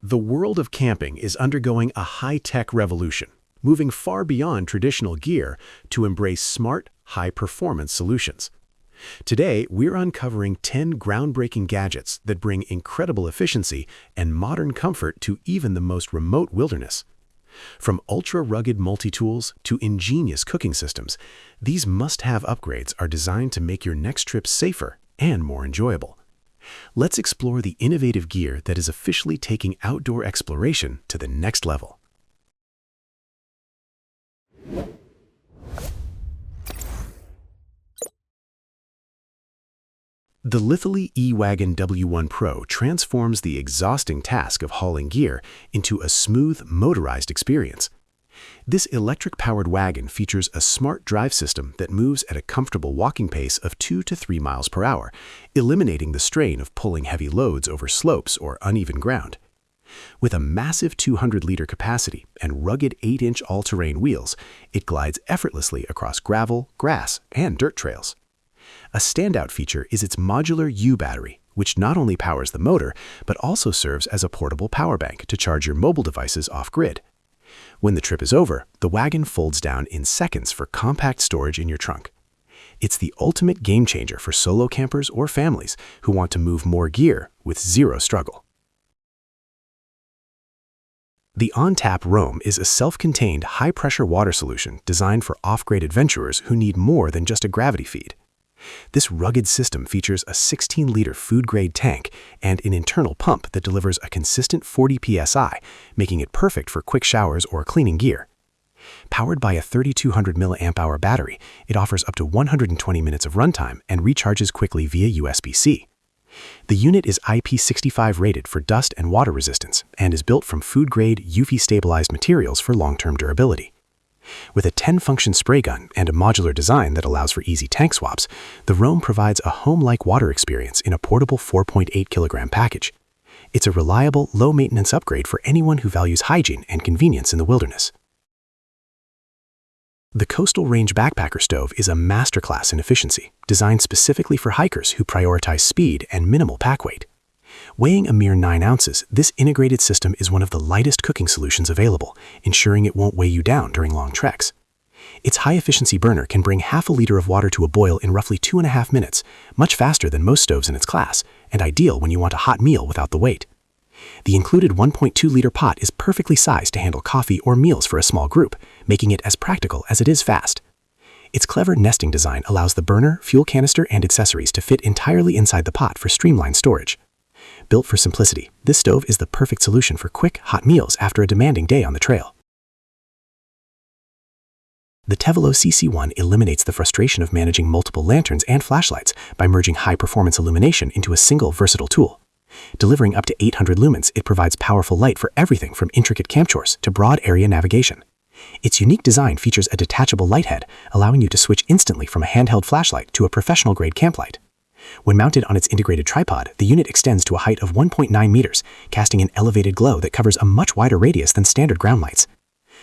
The world of camping is undergoing a high-tech revolution, moving far beyond traditional gear to embrace smart, high-performance solutions. Today, we're uncovering 10 groundbreaking gadgets that bring incredible efficiency and modern comfort to even the most remote wilderness. From ultra-rugged multi-tools to ingenious cooking systems, these must-have upgrades are designed to make your next trip safer and more enjoyable. Let's explore the innovative gear that is officially taking outdoor exploration to the next level. The Lithely E-Wagon W1 Pro transforms the exhausting task of hauling gear into a smooth, motorized experience. This electric-powered wagon features a smart drive system that moves at a comfortable walking pace of 2 to 3 miles per hour, eliminating the strain of pulling heavy loads over slopes or uneven ground. With a massive 200-liter capacity and rugged 8-inch all-terrain wheels, it glides effortlessly across gravel, grass, and dirt trails. A standout feature is its modular U battery, which not only powers the motor, but also serves as a portable power bank to charge your mobile devices off-grid. When the trip is over, the wagon folds down in seconds for compact storage in your trunk. It's the ultimate game-changer for solo campers or families who want to move more gear with zero struggle. The OnTap Roam is a self-contained, high-pressure water solution designed for off-grid adventurers who need more than just a gravity feed. This rugged system features a 16-liter food-grade tank and an internal pump that delivers a consistent 40 psi, making it perfect for quick showers or cleaning gear. Powered by a 3200 mAh battery, it offers up to 120 minutes of runtime and recharges quickly via USB-C. The unit is IP65 rated for dust and water resistance and is built from food-grade, UV-stabilized materials for long-term durability. With a 10-function spray gun and a modular design that allows for easy tank swaps, the Roam provides a home-like water experience in a portable 4.8-kilogram package. It's a reliable, low-maintenance upgrade for anyone who values hygiene and convenience in the wilderness. The Coastal Range Backpacker Stove is a masterclass in efficiency, designed specifically for hikers who prioritize speed and minimal pack weight. Weighing a mere 9 ounces, this integrated system is one of the lightest cooking solutions available, ensuring it won't weigh you down during long treks. Its high-efficiency burner can bring half a liter of water to a boil in roughly 2.5 minutes, much faster than most stoves in its class, and ideal when you want a hot meal without the weight. The included 1.2-liter pot is perfectly sized to handle coffee or meals for a small group, making it as practical as it is fast. Its clever nesting design allows the burner, fuel canister, and accessories to fit entirely inside the pot for streamlined storage. Built for simplicity, this stove is the perfect solution for quick, hot meals after a demanding day on the trail. The Tevalo CC1 eliminates the frustration of managing multiple lanterns and flashlights by merging high-performance illumination into a single versatile tool. Delivering up to 800 lumens, it provides powerful light for everything from intricate camp chores to broad area navigation. Its unique design features a detachable light head, allowing you to switch instantly from a handheld flashlight to a professional-grade camp light. When mounted on its integrated tripod, the unit extends to a height of 1.9 meters, casting an elevated glow that covers a much wider radius than standard ground lights.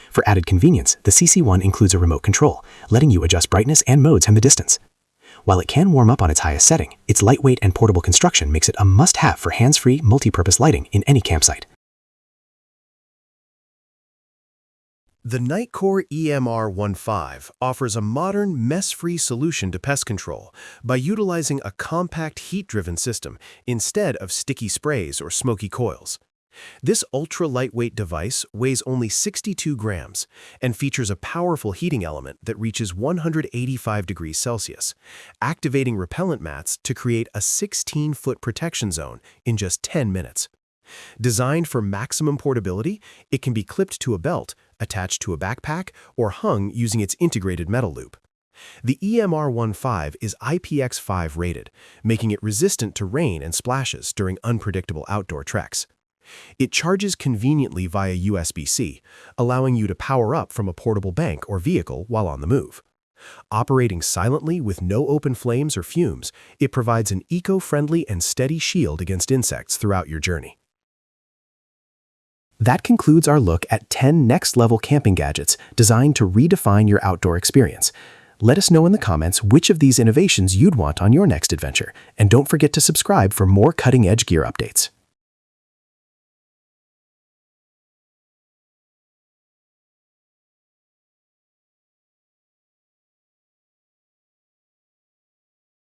For added convenience, the CC1 includes a remote control, letting you adjust brightness and modes and the distance. While it can warm up on its highest setting, its lightweight and portable construction makes it a must-have for hands-free, multi-purpose lighting in any campsite. The Nitecore EMR15 offers a modern, mess-free solution to pest control by utilizing a compact heat-driven system instead of sticky sprays or smoky coils. This ultra-lightweight device weighs only 62 grams and features a powerful heating element that reaches 185 degrees Celsius, activating repellent mats to create a 16-foot protection zone in just 10 minutes. Designed for maximum portability, it can be clipped to a belt, attached to a backpack, or hung using its integrated metal loop. The EMR15 is IPX5 rated, making it resistant to rain and splashes during unpredictable outdoor treks. It charges conveniently via USB-C, allowing you to power up from a portable bank or vehicle while on the move. Operating silently with no open flames or fumes, it provides an eco-friendly and steady shield against insects throughout your journey. That concludes our look at 10 next-level camping gadgets designed to redefine your outdoor experience. Let us know in the comments which of these innovations you'd want on your next adventure, and don't forget to subscribe for more cutting-edge gear updates.